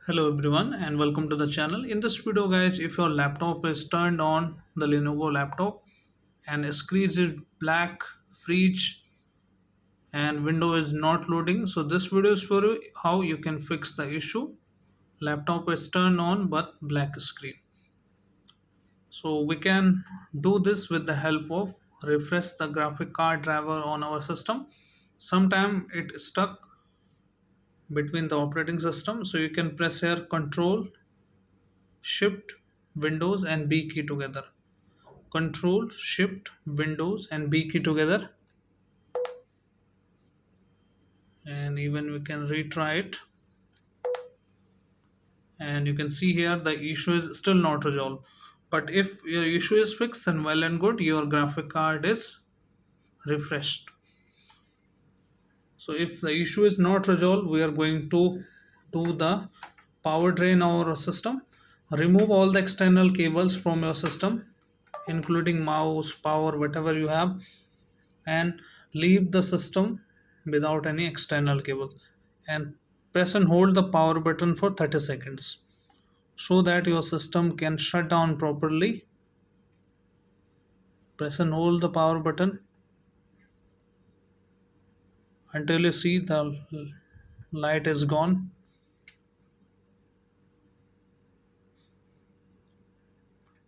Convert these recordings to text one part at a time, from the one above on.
Hello everyone and welcome to the channel. In this video guys, if your laptop is turned on, the Lenovo laptop, and screen is black, freeze, and window is not loading, so this video is for you how you can fix the issue. Laptop is turned on but black screen. So we can do this with the help of refresh the graphic card driver on our system. Sometime it stuck between the operating system, so you can press here Control Shift Windows and B key together. Control Shift Windows and B key together, and even we can retry it. And you can see here the issue is still not resolved. But if your issue is fixed, then well and good, your graphic card is refreshed. So if the issue is not resolved, we are going to do the power drain of our system. Remove all the external cables from your system, including mouse, power, whatever you have, and leave the system without any external cable, and press and hold the power button for 30 seconds so that your system can shut down properly. Press and hold the power button until you see the light is gone.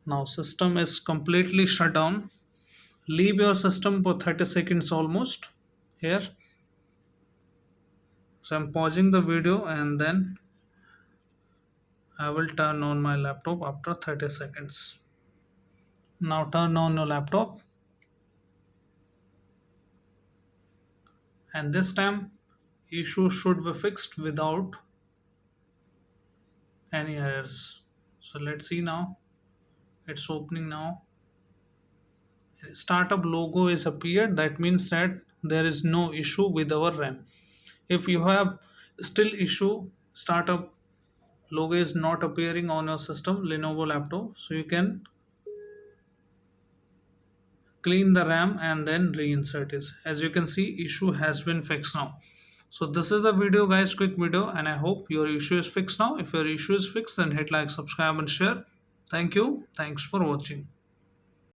Now system is completely shut down. Leave your system for 30 seconds almost here. So I'm pausing the video and then I will turn on my laptop after 30 seconds. Now turn on your laptop, and this time issue should be fixed without any errors. So let's see now. It's opening now. Startup logo is appeared. That means that there is no issue with our RAM. If you have still issue, startup logo is not appearing on your system, Lenovo laptop, so you can clean the RAM and then reinsert it. As you can see, issue has been fixed now. So this is the video guys, quick video, and I hope your issue is fixed now. If your issue is fixed, then hit like, subscribe and share. Thank you. Thanks for watching.